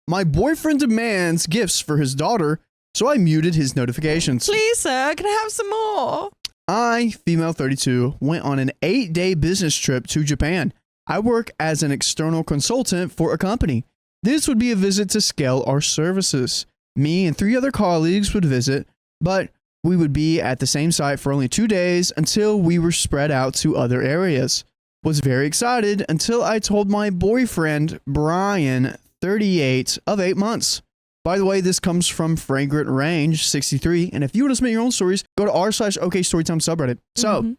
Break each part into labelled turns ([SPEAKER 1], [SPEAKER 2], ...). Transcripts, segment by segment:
[SPEAKER 1] My boyfriend demands gifts for his daughter, so I muted his notifications.
[SPEAKER 2] Please, sir, can I have some more?
[SPEAKER 1] I, female 32, went on an 8-day business trip to Japan. I work as an external consultant for a company. This would be a visit to scale our services. Me and 3 other colleagues would visit, but we would be at the same site for only 2 days until we were spread out to other areas. Was very excited until I told my boyfriend, Brian, 38, of 8 months. By the way, this comes from Fragrant Range 63, and if you want to submit your own stories, go to r/OKStorytime subreddit. So,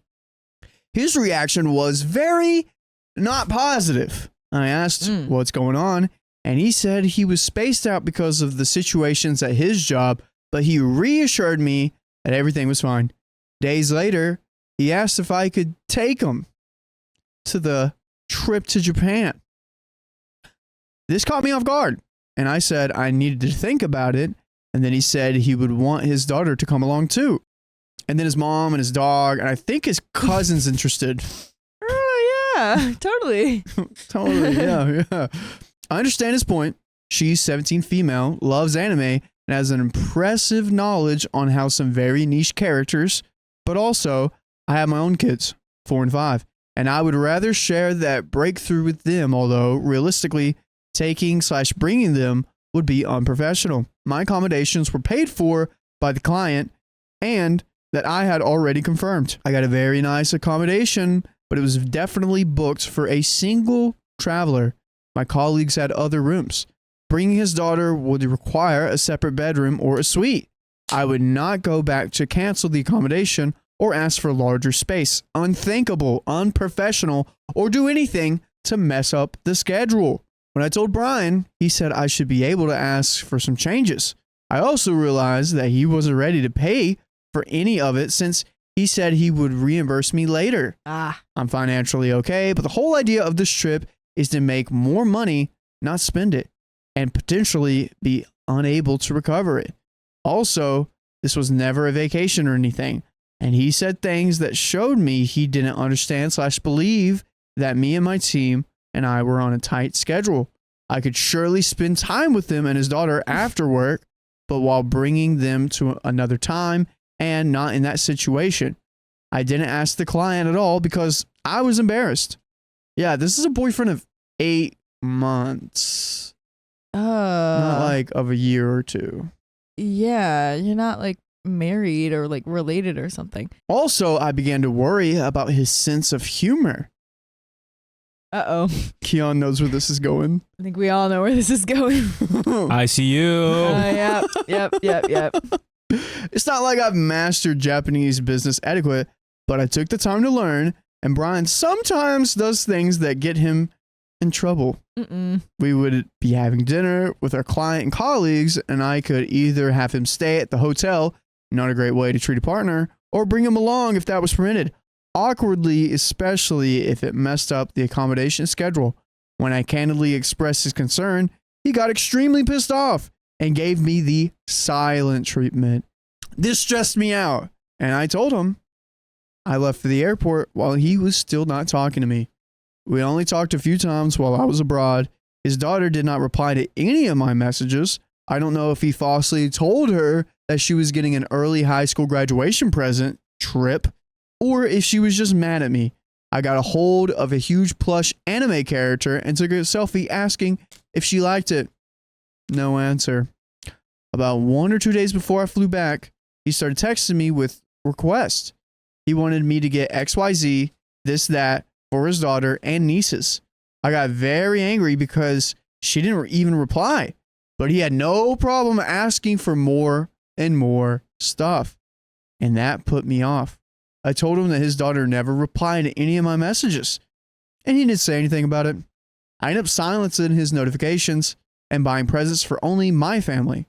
[SPEAKER 1] his reaction was very not positive. I asked what's going on, and he said he was spaced out because of the situations at his job, but he reassured me that everything was fine. Days later, he asked if I could take him to the trip to Japan. This caught me off guard, and I said I needed to think about it, and then he said he would want his daughter to come along too. And then his mom and his dog, and I think his cousin's interested.
[SPEAKER 2] Oh, yeah, totally.
[SPEAKER 1] Totally, yeah. I understand his point. She's 17, female, loves anime, and has an impressive knowledge on how some very niche characters, but also I have my own kids, 4 and 5, and I would rather share that breakthrough with them, although realistically, taking/bringing them would be unprofessional. My accommodations were paid for by the client and that I had already confirmed. I got a very nice accommodation, but it was definitely booked for a single traveler. My colleagues had other rooms. Bringing his daughter would require a separate bedroom or a suite. I would not go back to cancel the accommodation or ask for larger space. Unthinkable, unprofessional, or do anything to mess up the schedule. When I told Brian, he said I should be able to ask for some changes. I also realized that he wasn't ready to pay for any of it since he said he would reimburse me later. I'm financially okay, but the whole idea of this trip is to make more money, not spend it, and potentially be unable to recover it. Also, this was never a vacation or anything, and he said things that showed me he didn't understand/believe that me and my team and I were on a tight schedule. I could surely spend time with him and his daughter after work, but while bringing them to another time and not in that situation. I didn't ask the client at all because I was embarrassed. Yeah, this is a boyfriend of 8 months. Not like of a year or 2.
[SPEAKER 2] Yeah, you're not like married or like related or something.
[SPEAKER 1] Also, I began to worry about his sense of humor.
[SPEAKER 2] Uh-oh.
[SPEAKER 1] Keon knows where this is going.
[SPEAKER 2] I think we all know where this is going.
[SPEAKER 3] I see you.
[SPEAKER 2] Yep.
[SPEAKER 1] It's not like I've mastered Japanese business etiquette, but I took the time to learn, and Brian sometimes does things that get him in trouble. We would be having dinner with our client and colleagues, and I could either have him stay at the hotel, not a great way to treat a partner, or bring him along if that was permitted. Awkwardly, especially if it messed up the accommodation schedule. When I candidly expressed his concern, he got extremely pissed off and gave me the silent treatment. This stressed me out, and I told him. I left for the airport while he was still not talking to me. We only talked a few times while I was abroad. His daughter did not reply to any of my messages. I don't know if he falsely told her that she was getting an early high school graduation present trip, or if she was just mad at me. I got a hold of a huge plush anime character and took a selfie asking if she liked it. No answer. About 1 or 2 days before I flew back, he started texting me with requests. He wanted me to get XYZ, this, that, for his daughter and nieces. I got very angry because she didn't even reply, but he had no problem asking for more and more stuff, and that put me off. I told him that his daughter never replied to any of my messages, and he didn't say anything about it. I ended up silencing his notifications and buying presents for only my family.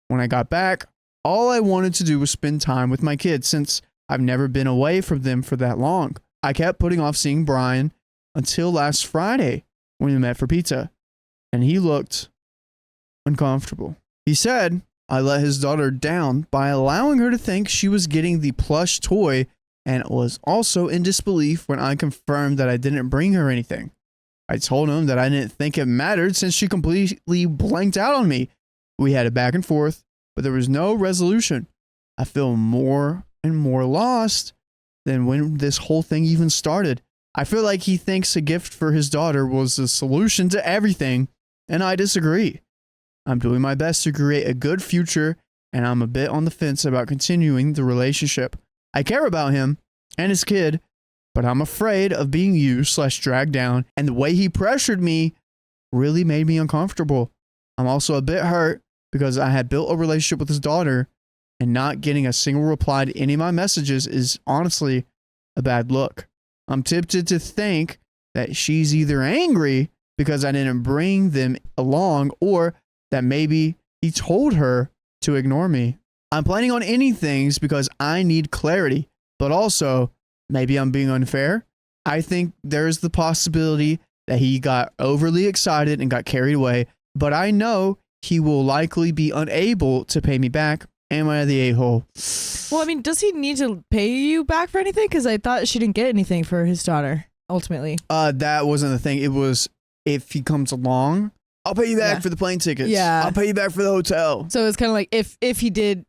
[SPEAKER 1] When I got back, all I wanted to do was spend time with my kids since I've never been away from them for that long. I kept putting off seeing Brian until last Friday when we met for pizza, and he looked uncomfortable. He said I let his daughter down by allowing her to think she was getting the plush toy, and was also in disbelief when I confirmed that I didn't bring her anything. I told him that I didn't think it mattered since she completely blanked out on me. We had a back and forth, but there was no resolution. I feel more and more lost than when this whole thing even started. I feel like he thinks a gift for his daughter was the solution to everything, and I disagree. I'm doing my best to create a good future, and I'm a bit on the fence about continuing the relationship. I care about him and his kid, but I'm afraid of being used/dragged down, and the way he pressured me really made me uncomfortable. I'm also a bit hurt because I had built a relationship with his daughter, and not getting a single reply to any of my messages is honestly a bad look. I'm tempted to think that she's either angry because I didn't bring them along, or that maybe he told her to ignore me. I'm planning on ending things because I need clarity, but also maybe I'm being unfair. I think there's the possibility that he got overly excited and got carried away, but I know he will likely be unable to pay me back. Am I the a-hole?
[SPEAKER 2] Well, I mean, does he need to pay you back for anything? Because I thought she didn't get anything for his daughter, ultimately.
[SPEAKER 1] That wasn't the thing. It was, if he comes along, I'll pay you back for the plane tickets.
[SPEAKER 2] Yeah.
[SPEAKER 1] I'll pay you back for the hotel.
[SPEAKER 2] So it's kind of like if she did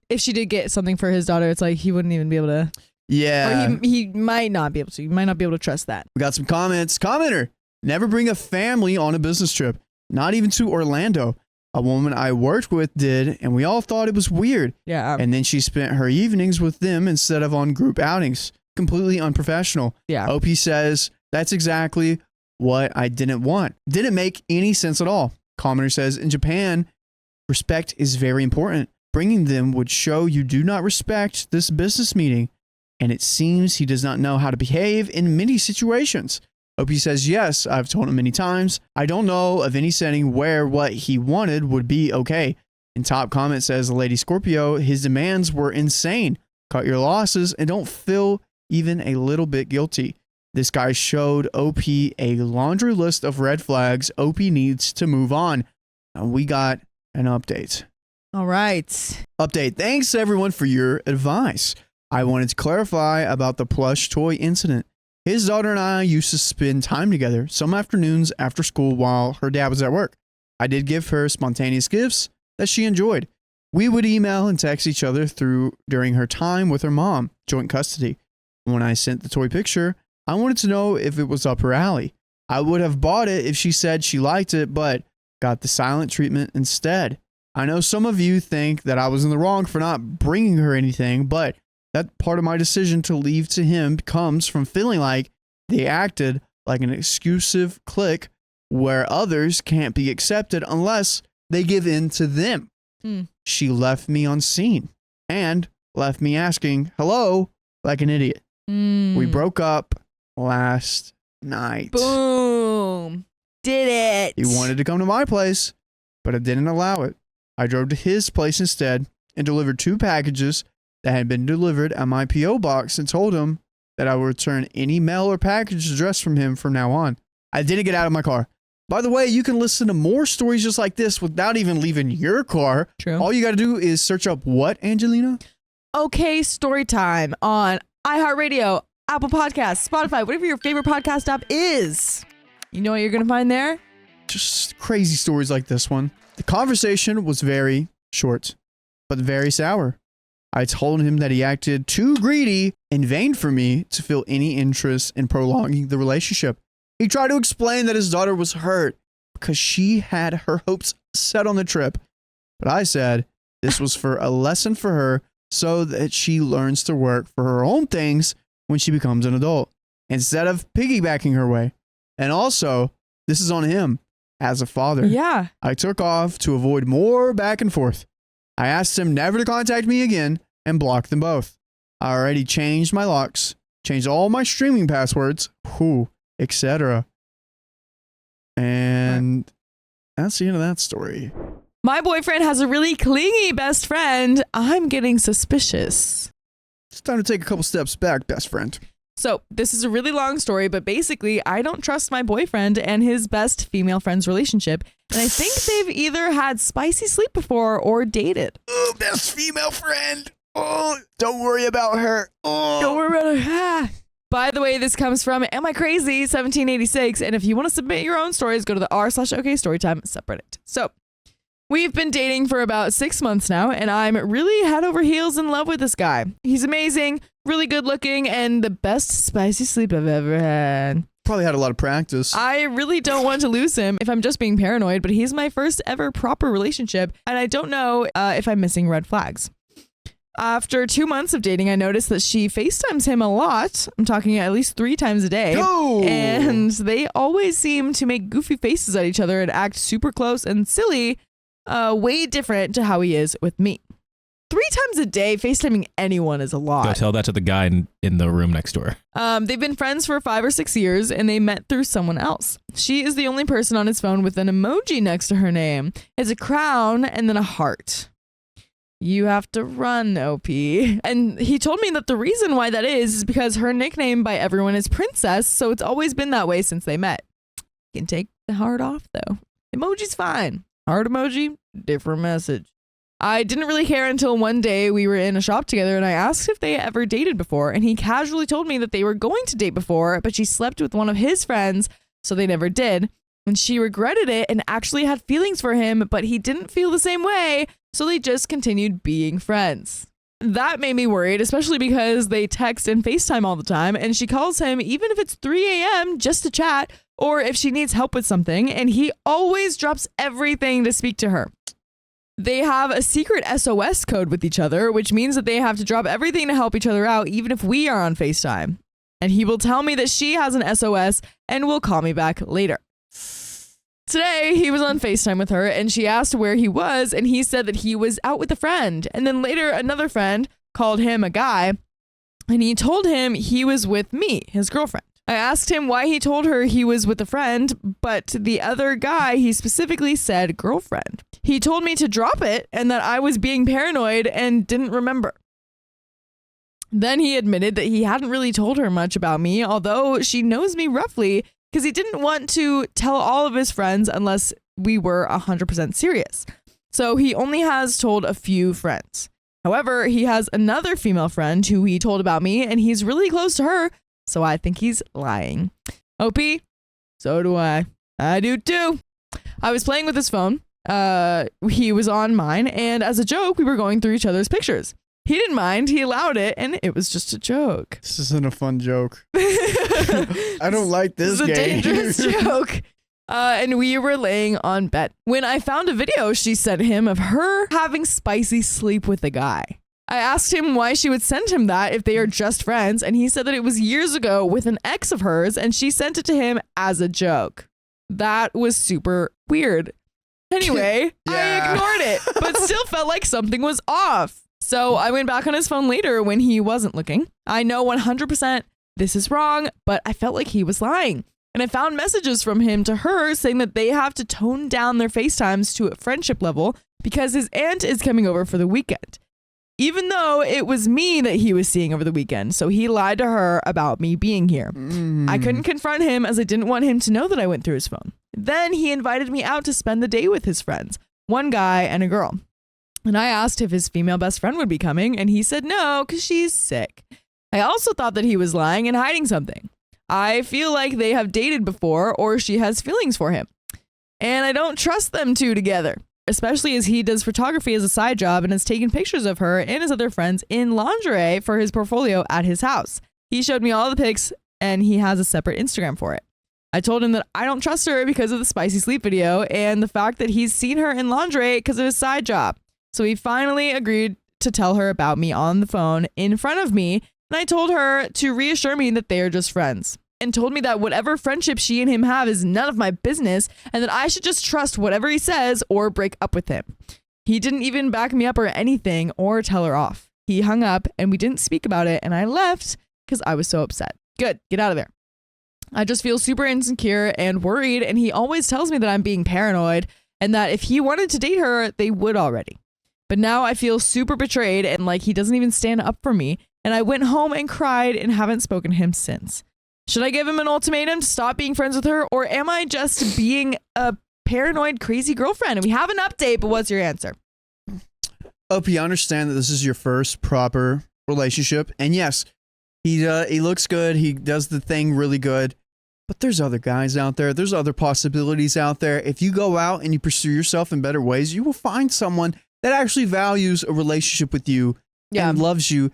[SPEAKER 2] get something for his daughter, it's like he wouldn't even be able to.
[SPEAKER 1] Yeah.
[SPEAKER 2] Or he might not be able to. You might not be able to trust that.
[SPEAKER 1] We got some comments. Commenter: never bring a family on a business trip, not even to Orlando. A woman I worked with did, and we all thought it was weird.
[SPEAKER 2] Yeah.
[SPEAKER 1] And then she spent her evenings with them instead of on group outings. Completely unprofessional.
[SPEAKER 2] Yeah.
[SPEAKER 1] OP says, that's exactly what I didn't want. Didn't make any sense at all. Commenter says, in Japan, respect is very important. Bringing them would show you do not respect this business meeting. And it seems he does not know how to behave in many situations. OP says, yes, I've told him many times. I don't know of any setting where what he wanted would be okay. And top comment says, Lady Scorpio, his demands were insane. Cut your losses and don't feel even a little bit guilty. This guy showed OP a laundry list of red flags. OP needs to move on. And we got an update.
[SPEAKER 2] All right.
[SPEAKER 1] Update. Thanks everyone for your advice. I wanted to clarify about the plush toy incident. His daughter and I used to spend time together some afternoons after school while her dad was at work. I did give her spontaneous gifts that she enjoyed. We would email and text each other during her time with her mom, joint custody. When I sent the toy picture, I wanted to know if it was up her alley. I would have bought it if she said she liked it, but got the silent treatment instead. I know some of you think that I was in the wrong for not bringing her anything, but that part of my decision to leave to him comes from feeling like they acted like an exclusive clique where others can't be accepted unless they give in to them. She left me unseen and left me asking hello like an idiot. We broke up last night.
[SPEAKER 2] Boom. Did it.
[SPEAKER 1] He wanted to come to my place, but I didn't allow it. I drove to his place instead and delivered 2 packages that had been delivered at my P.O. box and told him that I would return any mail or package addressed from him from now on. I didn't get out of my car. By the way, you can listen to more stories just like this without even leaving your car.
[SPEAKER 2] True.
[SPEAKER 1] All you got to do is search up what, Angelina?
[SPEAKER 2] Okay, Storytime on iHeartRadio, Apple Podcasts, Spotify, whatever your favorite podcast app is. You know what you're going to find there?
[SPEAKER 1] Just crazy stories like this one. The conversation was very short, but very sour. I told him that he acted too greedy and vain for me to feel any interest in prolonging the relationship. He tried to explain that his daughter was hurt because she had her hopes set on the trip. But I said this was for a lesson for her so that she learns to work for her own things when she becomes an adult, instead of piggybacking her way. And also, this is on him as a father.
[SPEAKER 2] Yeah.
[SPEAKER 1] I took off to avoid more back and forth. I asked him never to contact me again and blocked them both. I already changed my locks, changed all my streaming passwords, etc. And that's the end of that story.
[SPEAKER 2] My boyfriend has a really clingy best friend. I'm getting suspicious.
[SPEAKER 1] It's time to take a couple steps back, best friend.
[SPEAKER 2] So this is a really long story, but basically I don't trust my boyfriend and his best female friend's relationship. And I think they've either had spicy sleep before or dated.
[SPEAKER 1] Oh, best female friend. Oh, don't worry about her. Oh.
[SPEAKER 2] Don't worry about her. By the way, this comes from Am I Crazy 1786. And if you want to submit your own stories, go to the r/OK Storytime subreddit. So we've been dating for about 6 months now, and I'm really head over heels in love with this guy. He's amazing, really good looking, and the best spicy sleep I've ever had.
[SPEAKER 1] Probably had a lot of practice.
[SPEAKER 2] I really don't want to lose him if I'm just being paranoid, but he's my first ever proper relationship, and I don't know if I'm missing red flags. After 2 months of dating, I noticed that she FaceTimes him a lot. I'm talking at least 3 times a day.
[SPEAKER 1] Oh!
[SPEAKER 2] And they always seem to make goofy faces at each other and act super close and silly, way different to how he is with me. 3 times a day, FaceTiming anyone is a lot.
[SPEAKER 3] Go tell that to the guy in the room next door.
[SPEAKER 2] They've been friends for 5 or 6 years, and they met through someone else. She is the only person on his phone with an emoji next to her name. It's a crown and then a heart. You have to run, OP. And he told me that the reason why that is because her nickname by everyone is Princess, so it's always been that way since they met. You can take the heart off, though. Emoji's fine. Heart emoji, different message. I didn't really care until one day we were in a shop together and I asked if they ever dated before, and he casually told me that they were going to date before, but she slept with one of his friends, so they never did. And she regretted it and actually had feelings for him, but he didn't feel the same way, so they just continued being friends. That made me worried, especially because they text and FaceTime all the time, and she calls him even if it's 3 a.m. just to chat, or if she needs help with something, and he always drops everything to speak to her. They have a secret SOS code with each other, which means that they have to drop everything to help each other out, even if we are on FaceTime. And he will tell me that she has an SOS and will call me back later. Today, he was on FaceTime with her and she asked where he was, and he said that he was out with a friend. And then later, another friend called him a guy and he told him he was with me, his girlfriend. I asked him why he told her he was with a friend, but the other guy, he specifically said girlfriend. He told me to drop it and that I was being paranoid and didn't remember. Then he admitted that he hadn't really told her much about me, although she knows me roughly, because he didn't want to tell all of his friends unless we were 100% serious. So he only has told a few friends. However, he has another female friend who he told about me, and he's really close to her, so I think he's lying. OP, so do I. I do too. I was playing with his phone. He was on mine, and as a joke, we were going through each other's pictures. He didn't mind. He allowed it, and it was just a joke.
[SPEAKER 1] This isn't a fun joke. I don't like this game.
[SPEAKER 2] It's a dangerous joke. And we were laying on bed when I found a video she sent him of her having spicy sleep with a guy. I asked him why she would send him that if they are just friends, and he said that it was years ago with an ex of hers, and she sent it to him as a joke. That was super weird. Anyway,
[SPEAKER 1] Yeah.
[SPEAKER 2] I ignored it, but still felt like something was off. So I went back on his phone later when he wasn't looking. I know 100% this is wrong, but I felt like he was lying. And I found messages from him to her saying that they have to tone down their FaceTimes to a friendship level because his aunt is coming over for the weekend. Even though it was me that he was seeing over the weekend. So he lied to her about me being here. I couldn't confront him as I didn't want him to know that I went through his phone. Then he invited me out to spend the day with his friends, one guy and a girl. And I asked if his female best friend would be coming, and he said no, because she's sick. I also thought that he was lying and hiding something. I feel like they have dated before, or she has feelings for him. And I don't trust them two together, especially as he does photography as a side job and has taken pictures of her and his other friends in lingerie for his portfolio at his house. He showed me all the pics, and he has a separate Instagram for it. I told him that I don't trust her because of the spicy sleep video and the fact that he's seen her in lingerie because of his side job. So he finally agreed to tell her about me on the phone in front of me, and I told her to reassure me that they are just friends, and told me that whatever friendship she and him have is none of my business, and that I should just trust whatever he says or break up with him. He didn't even back me up or anything or tell her off. He hung up and we didn't speak about it, and I left because I was so upset. Good, get out of there. I just feel super insecure and worried, and he always tells me that I'm being paranoid and that if he wanted to date her, they would already. But now I feel super betrayed and like he doesn't even stand up for me. And I went home and cried and haven't spoken to him since. Should I give him an ultimatum to stop being friends with her? Or am I just being a paranoid, crazy girlfriend? And we have an update, but what's your answer?
[SPEAKER 1] OP, I understand that this is your first proper relationship. And yes, He looks good. He does the thing really good. But there's other guys out there. There's other possibilities out there. If you go out and you pursue yourself in better ways, you will find someone that actually values a relationship with you and loves you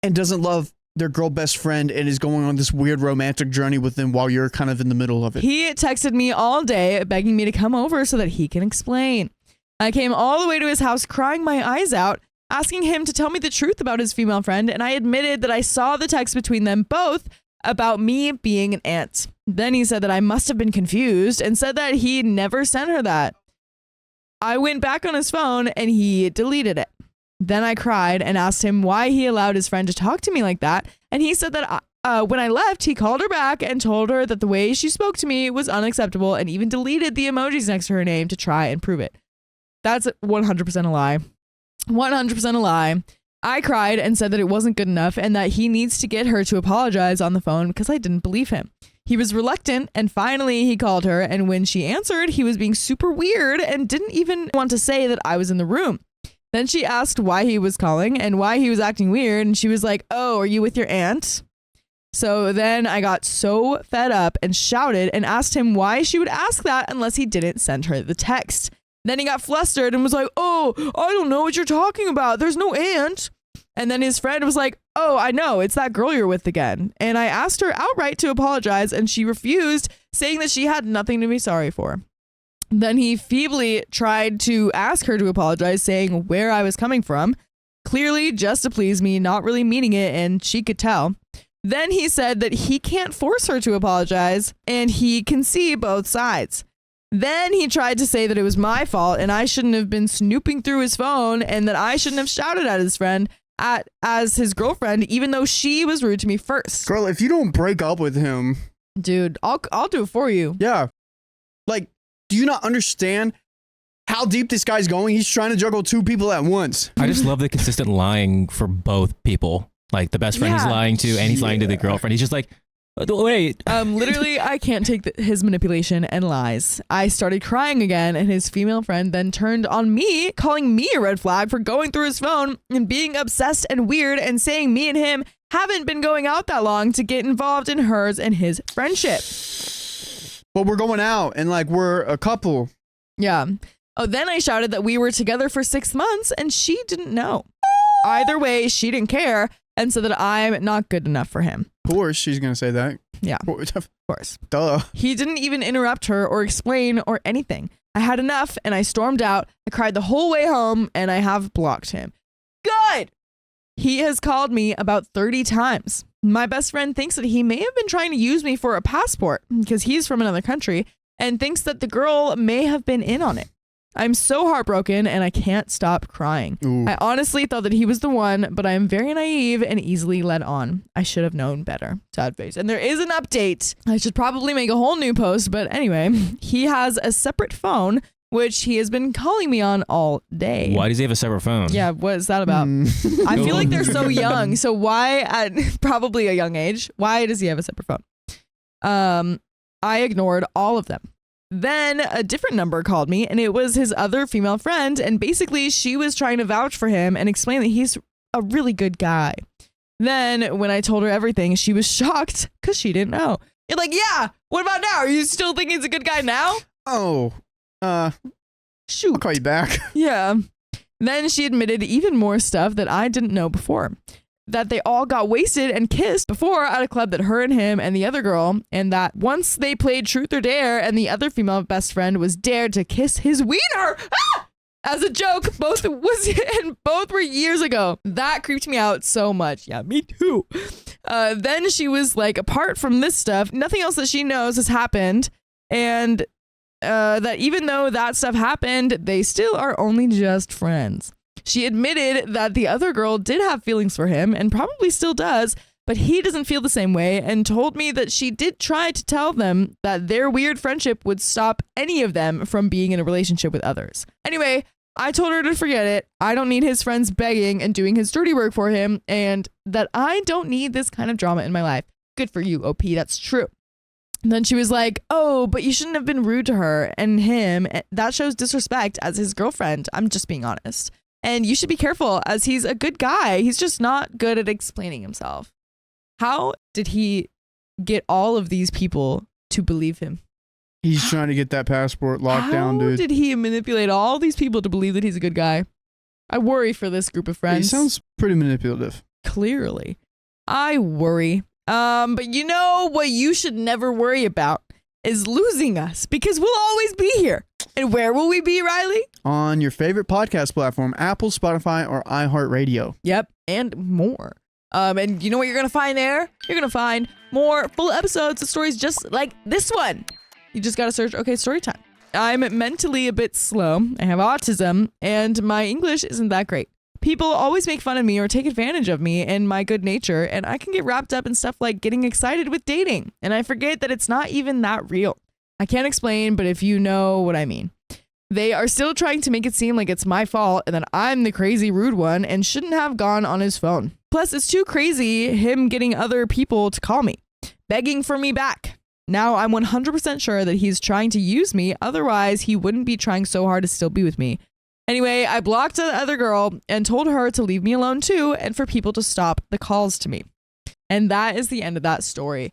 [SPEAKER 1] and doesn't love their girl best friend and is going on this weird romantic journey with them while you're kind of in the middle of it.
[SPEAKER 2] He texted me all day begging me to come over so that he can explain. I came all the way to his house crying my eyes out, asking him to tell me the truth about his female friend, and I admitted that I saw the text between them both about me being an aunt. Then he said that I must have been confused and said that he never sent her that. I went back on his phone and he deleted it. Then I cried and asked him why he allowed his friend to talk to me like that. And he said that when I left, he called her back and told her that the way she spoke to me was unacceptable and even deleted the emojis next to her name to try and prove it. That's 100% a lie. 100% a lie. I cried and said that it wasn't good enough and that he needs to get her to apologize on the phone because I didn't believe him. He was reluctant and finally he called her, and when she answered, he was being super weird and didn't even want to say that I was in the room. Then she asked why he was calling and why he was acting weird, and she was like, "Oh, are you with your aunt?" So then I got so fed up and shouted and asked him why she would ask that unless he didn't send her the text. Then he got flustered and was like, "Oh, I don't know what you're talking about. There's no aunt." And then his friend was like, "Oh, I know. It's that girl you're with again." And I asked her outright to apologize, and she refused, saying that she had nothing to be sorry for. Then he feebly tried to ask her to apologize, saying where I was coming from, clearly just to please me, not really meaning it, and she could tell. Then he said that he can't force her to apologize, and he can see both sides. Then he tried to say that it was my fault, and I shouldn't have been snooping through his phone, and that I shouldn't have shouted at his friend as his girlfriend, even though she was rude to me first.
[SPEAKER 1] Girl, if you don't break up with him,
[SPEAKER 2] dude, I'll do it for you.
[SPEAKER 1] Yeah. Like, do you not understand how deep this guy's going? He's trying to juggle two people at once.
[SPEAKER 3] I just love the consistent lying for both people. Like the best friend he's lying to and he's lying to the girlfriend. He's just like, wait.
[SPEAKER 2] Literally, I can't take his manipulation and lies. I started crying again, and his female friend then turned on me, calling me a red flag for going through his phone and being obsessed and weird, and saying me and him haven't been going out that long to get involved in hers and his friendship.
[SPEAKER 1] But we're going out and like we're a couple.
[SPEAKER 2] Yeah. Oh, then I shouted that we were together for 6 months and she didn't know. Either way, she didn't care and said that I'm not good enough for him.
[SPEAKER 1] Of course, she's going to say that.
[SPEAKER 2] Yeah, of course.
[SPEAKER 1] Duh.
[SPEAKER 2] He didn't even interrupt her or explain or anything. I had enough and I stormed out. I cried the whole way home and I have blocked him. Good. He has called me about 30 times. My best friend thinks that he may have been trying to use me for a passport because he's from another country and thinks that the girl may have been in on it. I'm so heartbroken and I can't stop crying.
[SPEAKER 1] Ooh.
[SPEAKER 2] I honestly thought that he was the one, but I am very naive and easily led on. I should have known better. Sad face. And there is an update. I should probably make a whole new post, but anyway, he has a separate phone, which he has been calling me on all day.
[SPEAKER 3] Why does he have a separate phone?
[SPEAKER 2] Yeah, what is that about? I feel like they're so young. So why, at probably a young age, why does he have a separate phone? I ignored all of them. Then a different number called me, and it was his other female friend, and basically she was trying to vouch for him and explain that he's a really good guy. Then when I told her everything, she was shocked because she didn't know. You're like, yeah, what about now? Are you still thinking he's a good guy now?
[SPEAKER 1] Oh,
[SPEAKER 2] shoot.
[SPEAKER 1] I'll call you back.
[SPEAKER 2] Yeah. Then she admitted even more stuff that I didn't know before. That they all got wasted and kissed before at a club that her and him and the other girl, and that once they played Truth or Dare and the other female best friend was dared to kiss his wiener as a joke. Both were years ago. That creeped me out so much. Yeah, me too. Then she was like, apart from this stuff, nothing else that she knows has happened, and that even though that stuff happened, they still are only just friends. She admitted that the other girl did have feelings for him and probably still does, but he doesn't feel the same way, and told me that she did try to tell them that their weird friendship would stop any of them from being in a relationship with others. Anyway, I told her to forget it. I don't need his friends begging and doing his dirty work for him, and that I don't need this kind of drama in my life. Good for you, OP. That's true. And then she was like, oh, but you shouldn't have been rude to her and him. That shows disrespect as his girlfriend. I'm just being honest. And you should be careful as he's a good guy. He's just not good at explaining himself. How did he get all of these people to believe him?
[SPEAKER 1] He's trying to get that passport locked down, dude.
[SPEAKER 2] How did he manipulate all these people to believe that he's a good guy? I worry for this group of friends.
[SPEAKER 1] He sounds pretty manipulative.
[SPEAKER 2] Clearly. I worry. But you know what you should never worry about is losing us, because we'll always be here. And where will we be, Riley?
[SPEAKER 1] On your favorite podcast platform, Apple, Spotify, or iHeartRadio.
[SPEAKER 2] Yep, and more. And you know what you're going to find there? You're going to find more full episodes of stories just like this one. You just got to search, okay, Storytime. I'm mentally a bit slow. I have autism, and my English isn't that great. People always make fun of me or take advantage of me and my good nature, and I can get wrapped up in stuff like getting excited with dating, and I forget that it's not even that real. I can't explain, but if you know what I mean. They are still trying to make it seem like it's my fault and that I'm the crazy rude one and shouldn't have gone on his phone. Plus, it's too crazy him getting other people to call me, begging for me back. Now I'm 100% sure that he's trying to use me, otherwise he wouldn't be trying so hard to still be with me. Anyway, I blocked the other girl and told her to leave me alone too and for people to stop the calls to me. And that is the end of that story.